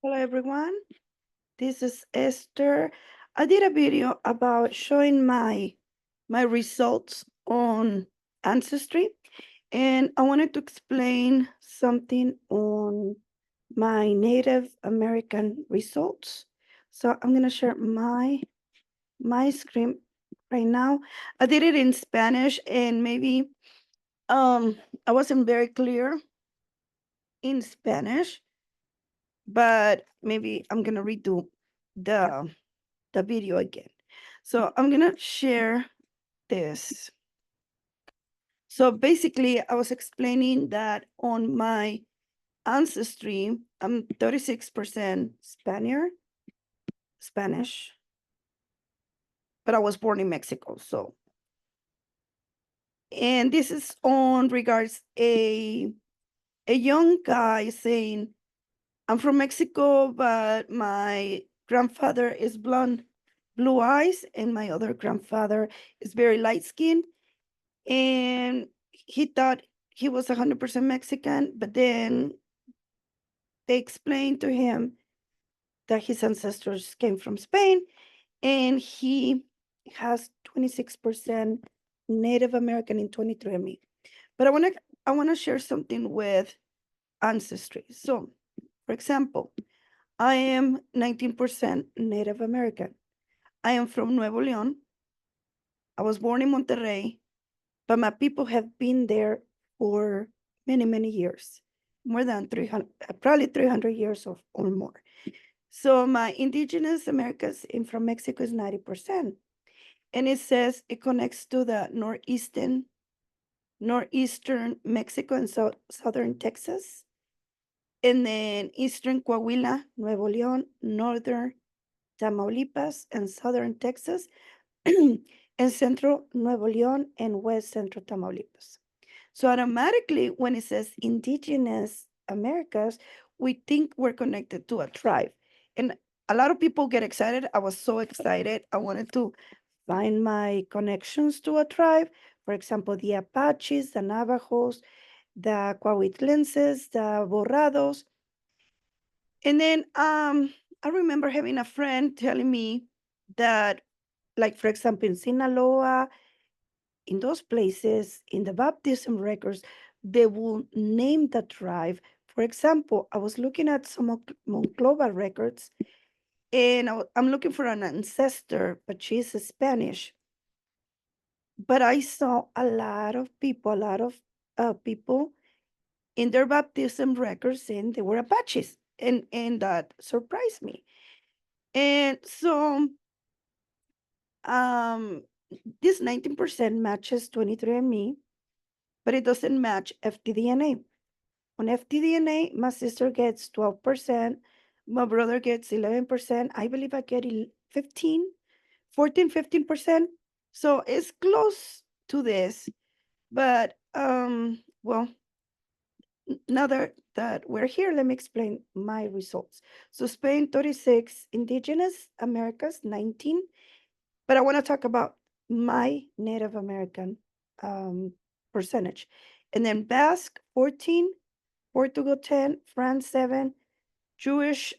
Hello everyone, this is Esther. I did a video about showing my results on Ancestry, and I wanted to explain something on my Native American results. So I'm gonna share my screen right now. I did it in Spanish, and maybe I wasn't very clear in Spanish, but maybe I'm gonna redo the the video again. So I'm gonna share this. So basically, I was explaining that on my ancestry, I'm 36% Spanish, but I was born in Mexico. So, and this is on regards a young guy saying, I'm from Mexico, but my grandfather is blonde, blue eyes, and my other grandfather is very light skinned. And he thought he was 100% Mexican, but then they explained to him that his ancestors came from Spain, and he has 26% Native American in 23andMe. But I want to share something with ancestry. So, for example, I am 19% Native American. I am from Nuevo León. I was born in Monterrey, but my people have been there for many, many years, more than 300, probably 300 years or more. So my indigenous Americas in from Mexico is 90%. And it says it connects to the northeastern Mexico and southern Texas, and then eastern Coahuila, Nuevo León, northern Tamaulipas, and southern Texas, and central Nuevo León and west central Tamaulipas. So automatically, when it says indigenous Americas, we think we're connected to a tribe. And a lot of people get excited. I was so excited. I wanted to find my connections to a tribe. For example, the Apaches, the Navajos, the Coahuitlenses, the Borrados. And then I remember having a friend telling me that, like, for example, in Sinaloa, in those places, in the baptism records, they will name the tribe. For example, I was looking at some Monclova records, and I'm looking for an ancestor, but she's Spanish. But I saw a lot of people in their baptism records saying they were Apaches, and that surprised me. And so, um, this 19% matches 23andMe, but it doesn't match FTDNA. On FTDNA, my sister gets 12%, my brother gets 11%. I believe I get 15, 14, 15%. So it's close to this. But well, now that we're here, let me explain my results. So Spain 36, Indigenous Americas 19, but I want to talk about my Native American um, percentage. And then Basque 14, Portugal 10, France 7, Jewish,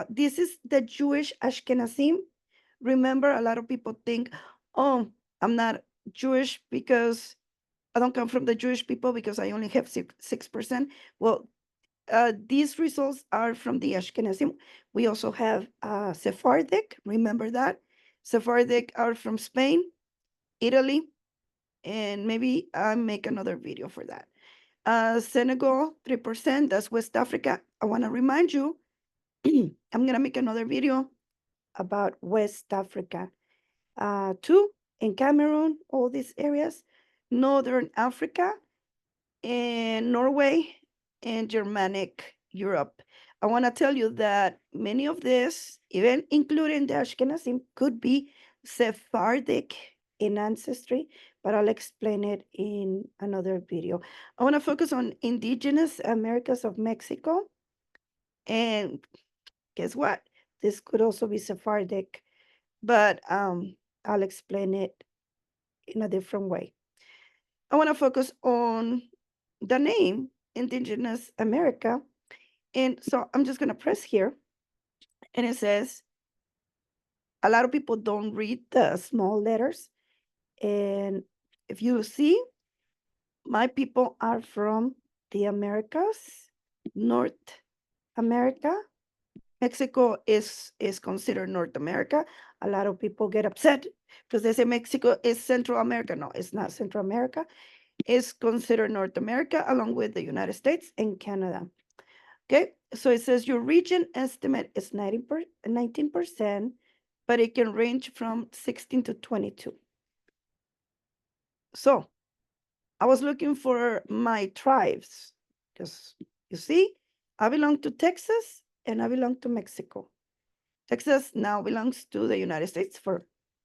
this is the Jewish Ashkenazim. Remember, a lot of people think, oh, I'm not Jewish because I don't come from the Jewish people because I only have 6%. Well, these results are from the Ashkenazim. We also have Sephardic. Remember that? Sephardic are from Spain, Italy, and maybe I make another video for that. Senegal, 3%. That's West Africa. I want to remind you, I'm gonna make another video about West Africa. Two in Cameroon, all these areas, Northern Africa, and Norway, and Germanic Europe. I want to tell you that many of this, even including the Ashkenazim, could be Sephardic in ancestry, but I'll explain it in another video. I want to focus on indigenous Americas of Mexico, and guess what? This could also be Sephardic, but I'll explain it in a different way. I want to focus on the name Indigenous America. And so I'm just going to press here. And it says, a lot of people don't read the small letters. And if you see, my people are from the Americas, North America. Mexico is considered North America. A lot of people get upset because they say Mexico is Central America. No, it's not Central America. It's considered North America along with the United States and Canada. Okay, so it says your region estimate is 19%, but it can range from 16 to 22. So I was looking for my tribes because you see, I belong to Texas and I belong to Mexico. Texas now belongs to the United States for,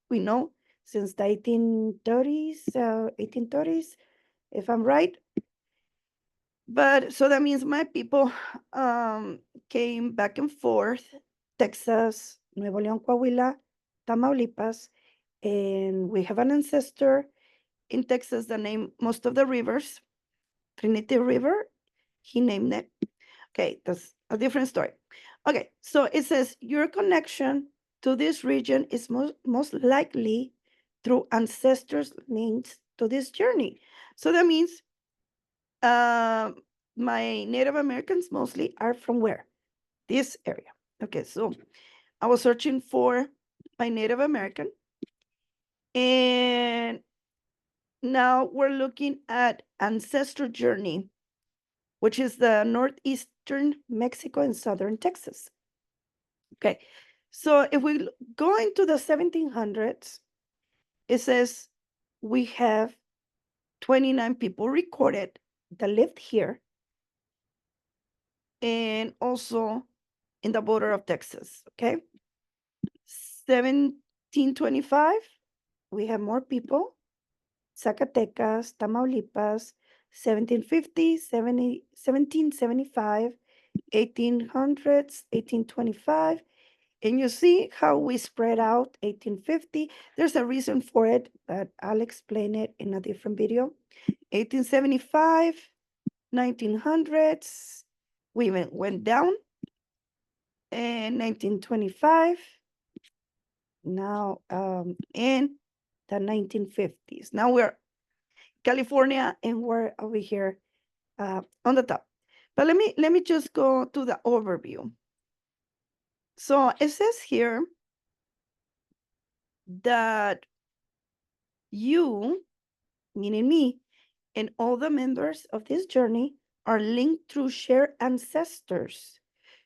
we know, since the 1830s, if I'm right. But so that means my people came back and forth, Texas, Nuevo León, Coahuila, Tamaulipas, and we have an ancestor in Texas that named most of the rivers, Trinity River, he named it. Okay, that's a different story. Okay, so it says your connection to this region is most likely through ancestors linked to this journey. So that means my Native Americans mostly are from where? This area. Okay, so I was searching for my Native American, and now we're looking at ancestor journey, which is the northeastern Mexico and southern Texas. Okay, so if we go into the 1700s, it says we have 29 people recorded that lived here and also in the border of Texas. Okay, 1725, we have more people. Zacatecas, Tamaulipas, 1750, 1775, 1800s, 1825. And you see how we spread out 1850. There's a reason for it, but I'll explain it in a different video. 1875, 1900s, we even went down. And 1925, now in the 1950s. Now we're California and we're over here on the top. But let me just go to the overview. So it says here that you, meaning me, and all the members of this journey are linked through shared ancestors.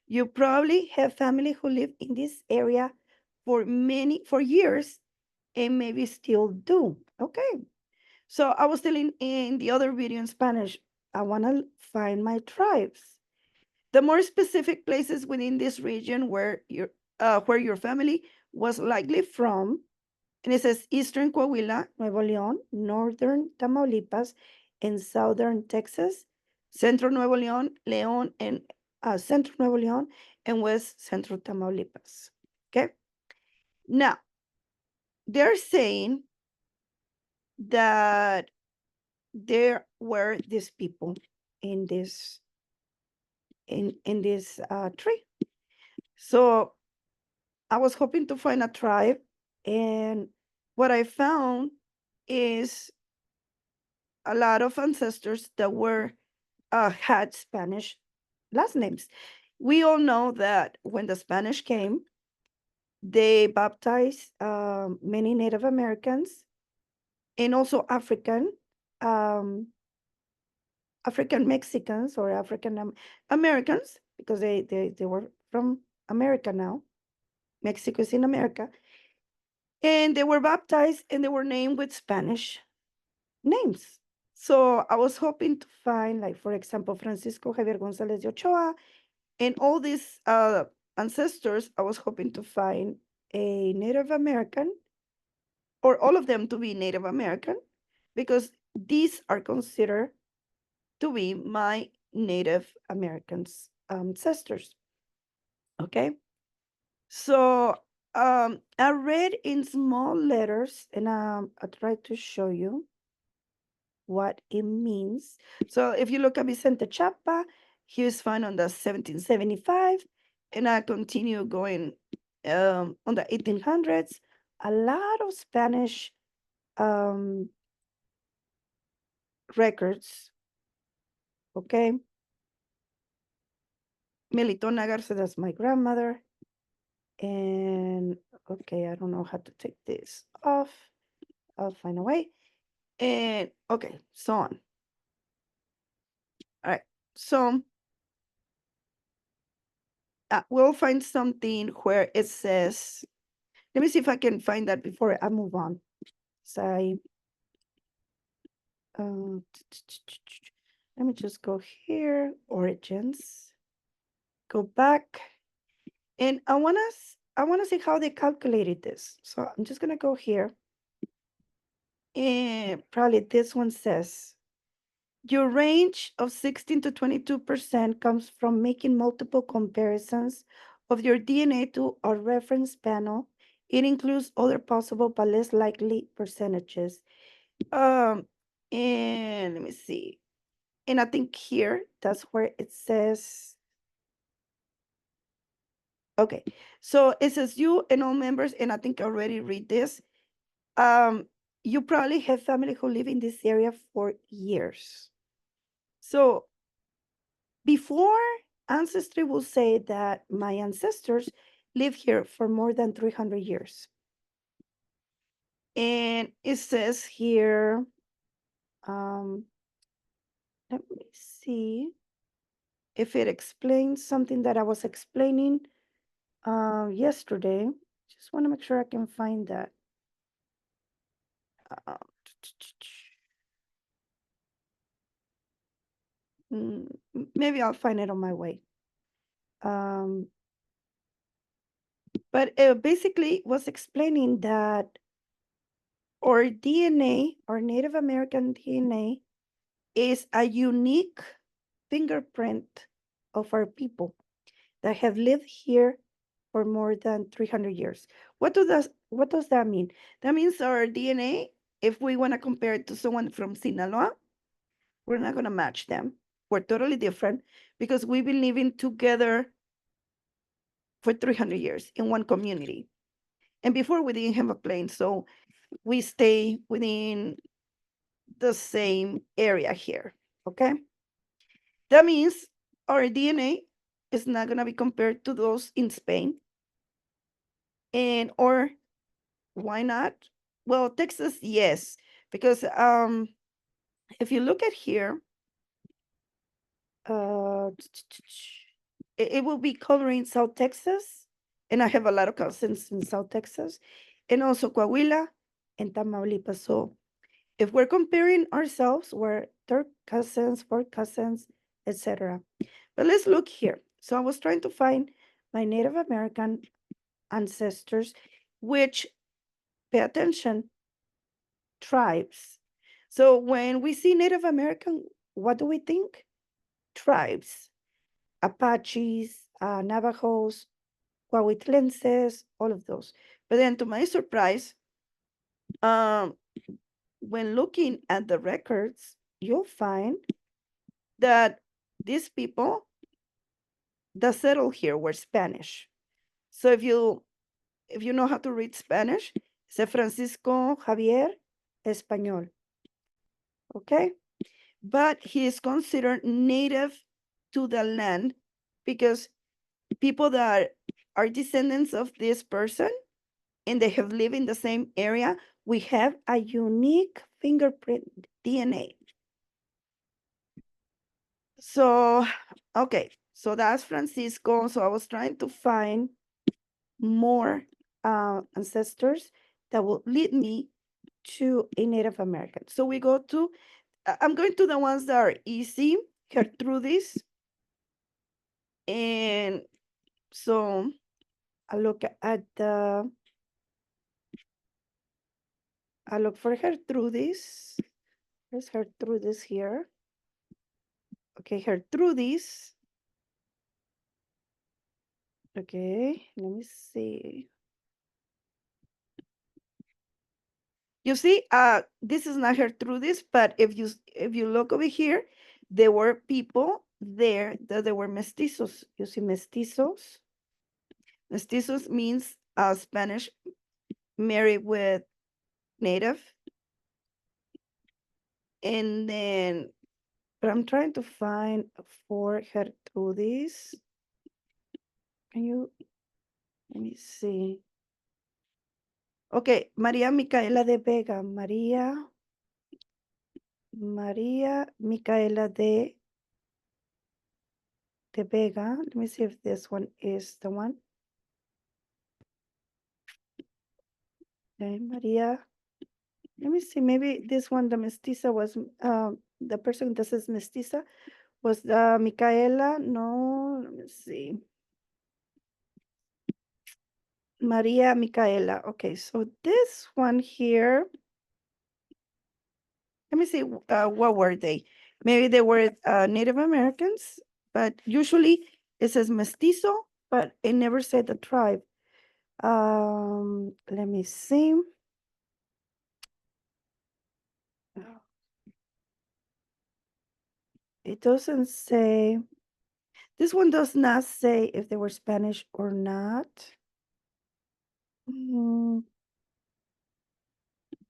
You probably have family who live in this area for years and maybe still do. Okay. So I was telling in the other video in Spanish, I want to find my tribes. The more specific places within this region where your family was likely from, and it says Eastern Coahuila, Nuevo León, Northern Tamaulipas, and Southern Texas, Central Nuevo León, and Central Nuevo León, and West Central Tamaulipas. Okay. Now, they're saying that there were these people in this tree. So I was hoping to find a tribe, and what I found is a lot of ancestors that were had Spanish last names. We all know that when the Spanish came, they baptized many Native Americans and also um, African Mexicans or African Americans, because they were from America now. Mexico is in America. And they were baptized and they were named with Spanish names. So I was hoping to find, like, for example, Francisco Javier González de Ochoa and all these ancestors. I was hoping to find a Native American or all of them to be Native American because these are considered to be my Native Americans ancestors. Okay. So I read in small letters and I tried to show you what it means. So if you look at Vicente Chapa, he was found on the 1775 And I continue going on the 1800s. A lot of Spanish um, records. Okay. Melitona Garza, that's my grandmother. And okay, I don't know how to take this off. I'll find a way. And okay, so on. All right. So we'll find something where it says, let me see if I can find that before I move on. So let me just go here, origins, go back. And I wanna see how they calculated this. So I'm just gonna go here. And probably this one says, your range of 16 to 22% comes from making multiple comparisons of your DNA to a reference panel. It includes other possible but less likely percentages. Um, and let me see. And I think here, that's where it says, okay, so it says you and all members, and I think I already read this. Um, you probably have family who live in this area for years. So before, Ancestry will say that my ancestors live here for more than 300 years. And it says here, let me see if it explains something that I was explaining yesterday. Just want to make sure I can find that. Uh, Maybe I'll find it on my way. But it basically was explaining that our DNA, our Native American DNA, is a unique fingerprint of our people that have lived here for more than 300 years. What does that mean? That means our DNA, if we want to compare it to someone from Sinaloa, we're not going to match them. We're totally different because we've been living together for 300 years in one community. And before we didn't have a plane, so we stay within the same area here. Okay. That means our DNA is not going to be compared to those in Spain. And, or why not? Well, Texas, yes, because if you look at here, uh, it will be covering South Texas, and I have a lot of cousins in South Texas, and also Coahuila and Tamaulipas. So if we're comparing ourselves, we're third cousins, fourth cousins, etc. But let's look here. So I was trying to find my Native American ancestors, which, pay attention, tribes. So when we see Native American, what do we think? Tribes, Apaches, Navajos, Coahuitlenses, all of those. But then to my surprise, um, when looking at the records, you'll find that these people that settled here were Spanish. So if you know how to read Spanish, say Francisco Javier Español. Okay? But he is considered native to the land because people that are descendants of this person and they have lived in the same area, we have a unique fingerprint DNA. So, okay, so that's Francisco. So I was trying to find more ancestors that will lead me to a Native American. So we go to, I'm going to the ones that are easy, Gertrudis. And so I look at the, I look for Gertrudis. There's Gertrudis here. Okay, Gertrudis. Okay, let me see. You see, this is not Gertrudis, but if you look over here, there were people there that they were mestizos. You see mestizos? Mestizos means Spanish married with native. And then, but I'm trying to find for Gertrudis. Can you, let me see. Okay, María Micaela de Vega. María Micaela de Vega. Let me see if this one is the one. Okay, María. Let me see, maybe this one, the mestiza was, the person that says mestiza was Micaela. No, let me see. Maria Micaela. Okay, so this one here, let me see, what were they? Maybe they were Native Americans, but usually it says mestizo, but it never said the tribe. Let me see. It doesn't say, this one does not say if they were Spanish or not.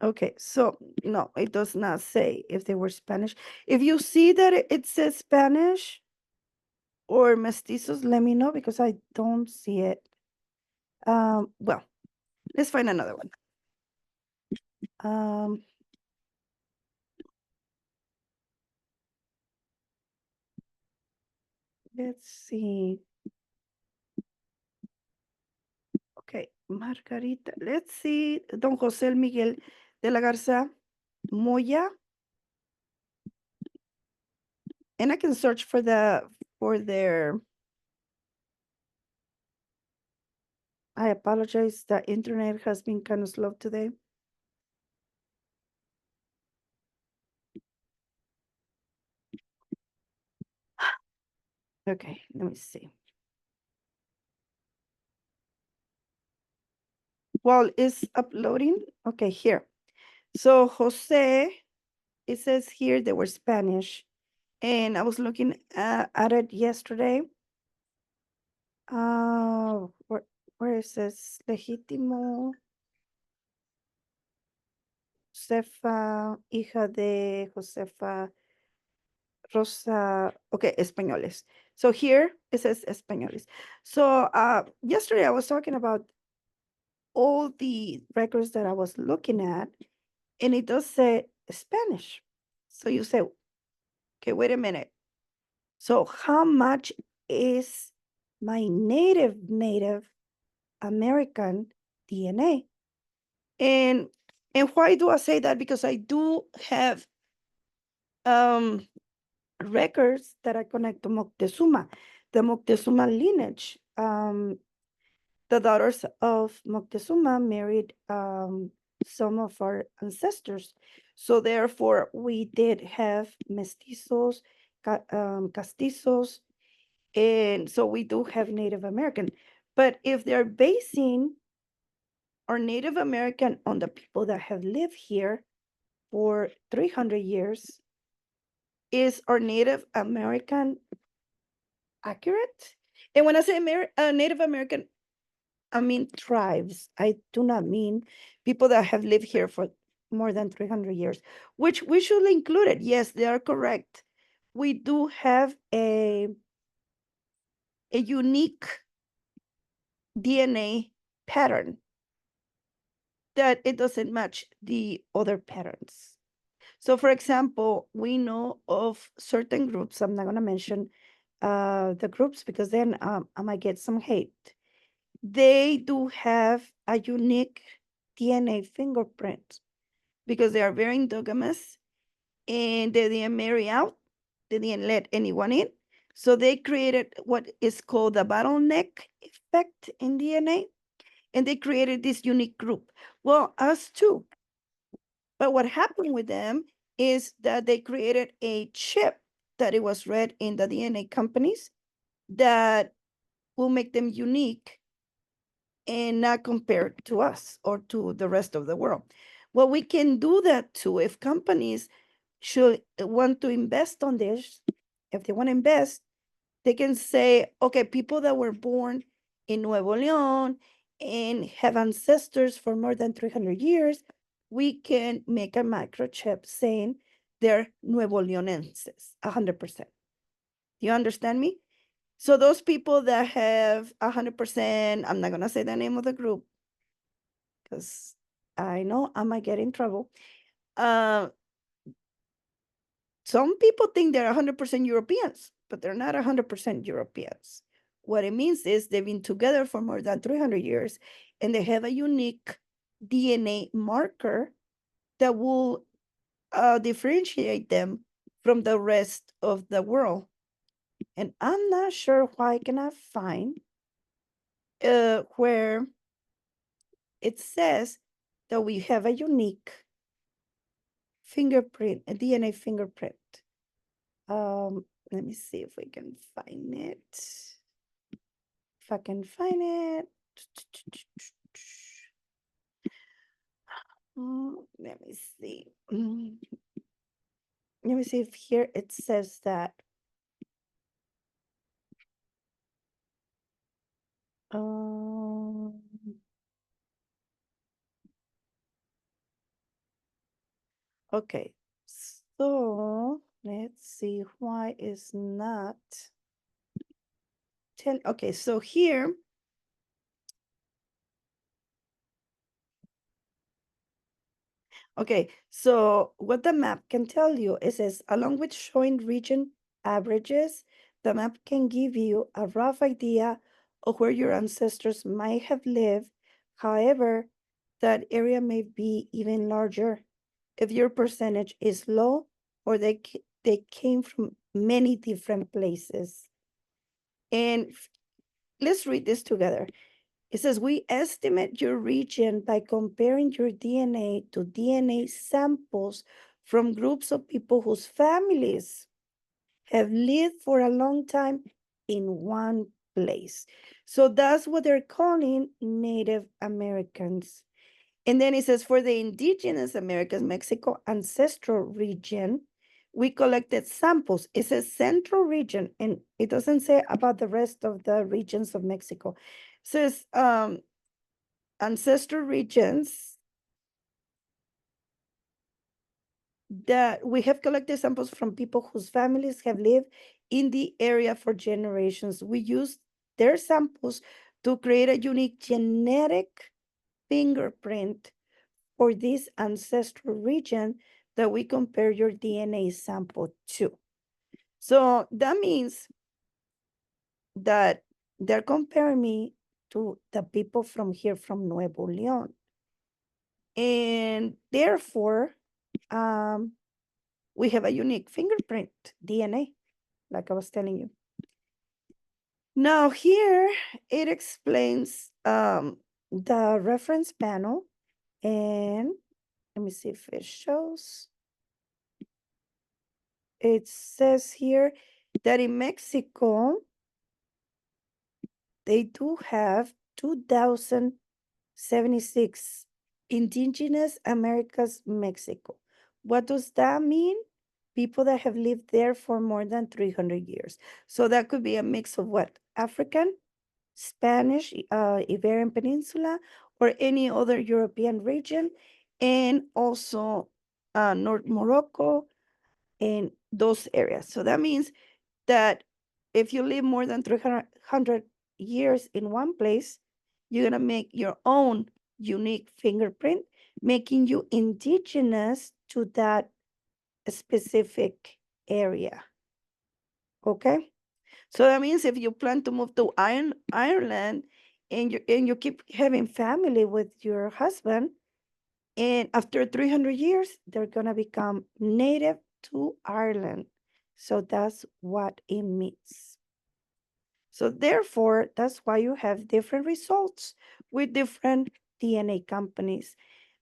Okay, so no, it does not say if they were Spanish. If you see that it says Spanish or mestizos, let me know because I don't see it. Well, let's find another one. Let's see. Okay, Margarita. Let's see. Don José Miguel de la Garza Moya. And I can search for their. I apologize. The internet has been kind of slow today. Okay, let me see. While it's uploading, okay, here. So Jose, it says here they were Spanish, and I was looking at it yesterday. Where is this? Legítimo. Josefa, hija de Josefa Rosa. Okay, españoles. So here it says españoles. So yesterday I was talking about all the records that I was looking at, and it does say Spanish. So you say, okay, wait a minute. So how much is my Native American DNA? And why do I say that? Because I do have records that I connect to Moctezuma, the Moctezuma lineage. The daughters of Moctezuma married some of our ancestors. So therefore, we did have mestizos, castizos, and so we do have Native American. But if they're basing our Native American on the people that have lived here for 300 years, is our Native American accurate? And when I say Native American, I mean tribes. I do not mean people that have lived here for more than 300 years, which we should include it. Yes, they are correct. We do have a unique DNA pattern that it doesn't match the other patterns. So for example, we know of certain groups, I'm not going to mention the groups because then I might get some hate. They do have a unique DNA fingerprint because they are very endogamous and they didn't marry out. They didn't let anyone in. So they created what is called the bottleneck effect in DNA, and they created this unique group. Well, us too. But what happened with them is that they created a chip that it was read in the DNA companies that will make them unique and not compared to us or to the rest of the world. Well, we can do that too if companies should want to invest on this. If they want to invest, they can say, okay, people that were born in Nuevo León and have ancestors for more than 300 years, we can make a microchip saying they're Nuevo Leonenses, 100%. You understand me? So those people that have 100%, I'm not going to say the name of the group because I know I might get in trouble. Uh, some people think they're 100% Europeans, but they're not 100% Europeans. What it means is they've been together for more than 300 years and they have a unique DNA marker that will differentiate them from the rest of the world. And I'm not sure why I cannot find where it says that we have a unique fingerprint, a DNA fingerprint. Let me see if we can find it. If I can find it. Let me see. Let me see if here it says that. Okay, so let's see why is not tell. Okay, so here. Okay, so what the map can tell you is along with showing region averages, the map can give you a rough idea of where your ancestors might have lived. However, that area may be even larger if your percentage is low or they came from many different places. And let's read this together. It says, we estimate your region by comparing your DNA to DNA samples from groups of people whose families have lived for a long time in one place. So that's what they're calling Native Americans. And then it says, for the indigenous Americas, Mexico ancestral region, we collected samples. It says central region, and it doesn't say about the rest of the regions of Mexico. It says ancestral regions that we have collected samples from people whose families have lived in the area for generations. We use their samples to create a unique genetic fingerprint for this ancestral region that we compare your DNA sample to. So that means that they're comparing me to the people from here from Nuevo León. And therefore, we have a unique fingerprint, DNA, like I was telling you. Now here it explains the reference panel, and let me see if it shows. It says here that in Mexico, they do have 2,076 Indigenous Americas, Mexico. What does that mean? People that have lived there for more than 300 years. So that could be a mix of what? African, Spanish, Iberian Peninsula, or any other European region, and also North Morocco and those areas. So that means that if you live more than 300 years in one place, you're going to make your own unique fingerprint, making you indigenous to that specific area. Okay? So that means if you plan to move to Ireland and you keep having family with your husband, and after 300 years, they're going to become native to Ireland. So that's what it means. So therefore, that's why you have different results with different DNA companies.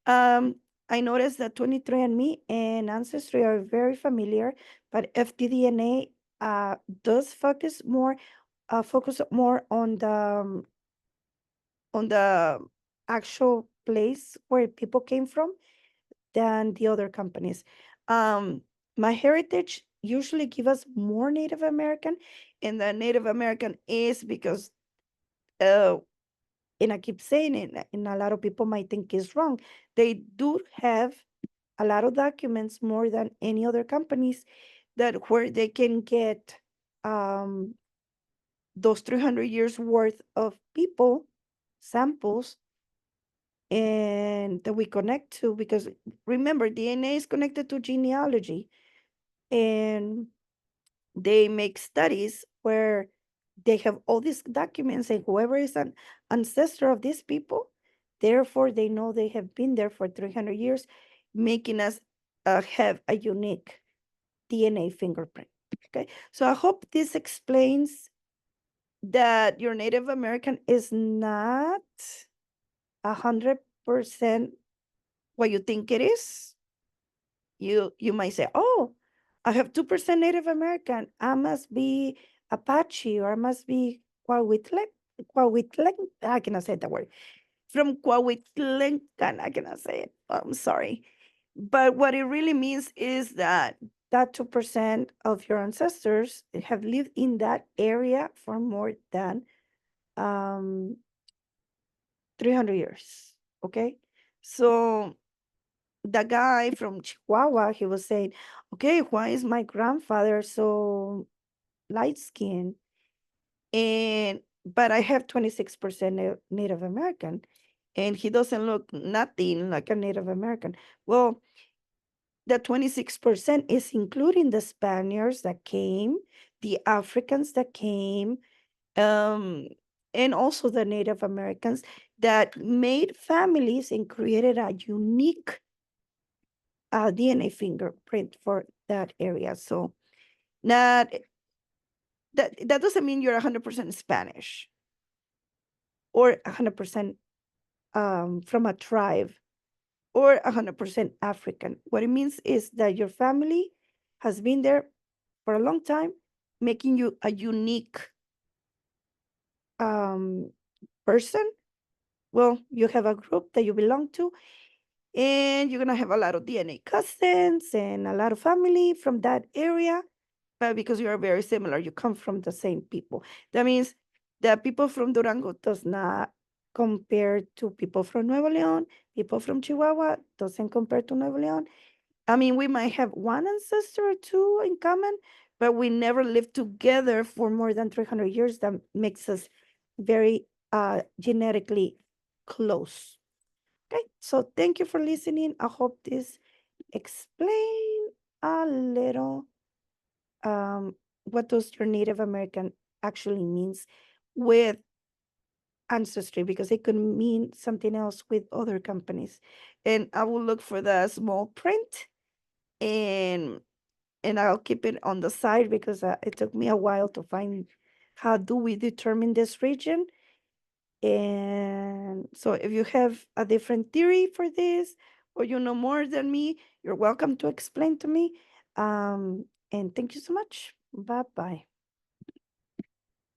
I noticed that 23andMe and Ancestry are very familiar, but FTDNA does focus more on the actual place where people came from than the other companies. MyHeritage usually give us more Native American, and the Native American is because uh, and I keep saying it, and a lot of people might think it's wrong. They do have a lot of documents more than any other companies that where they can get um, those 300 years worth of people samples and that we connect to, because remember, DNA is connected to genealogy, and they make studies where they have all these documents, and whoever is an ancestor of these people, therefore they know they have been there for 300 years, making us have a unique DNA fingerprint. Okay, so I hope this explains that your Native American is not 100% what you think it is. You might say, oh, I have 2% Native American. I must be Apache, or I must be Coahuitlan. I cannot say that word. From Coahuitlan, I cannot say it. I'm sorry. But what it really means is that 2% of your ancestors have lived in that area for more than um 300 years. Okay. So the guy from Chihuahua, he was saying, okay, why is my grandfather so light skinned? And but I have 26% Native American, and he doesn't look nothing like a Native American. Well, the 26% is including the Spaniards that came, the Africans that came, um, and also the Native Americans that made families and created a unique DNA fingerprint for that area. So not that doesn't mean you're 100% Spanish or 100% from a tribe or 100% African. What it means is that your family has been there for a long time, making you a unique um, person. Well, you have a group that you belong to, and you're gonna have a lot of DNA cousins and a lot of family from that area. But because you are very similar, you come from the same people. That means that people from Durango does not compare to people from Nuevo León. People from Chihuahua doesn't compare to Nuevo León. I mean, we might have one ancestor or two in common, but we never lived together for more than 300 years. That makes us very genetically close. Okay, so thank you for listening. I hope this explain a little what does your Native American actually means with Ancestry, because it could mean something else with other companies. And I will look for the small print, and I'll keep it on the side because it took me a while to find how do we determine this region. And so if you have a different theory for this, or you know more than me, you're welcome to explain to me. And thank you so much. Bye bye.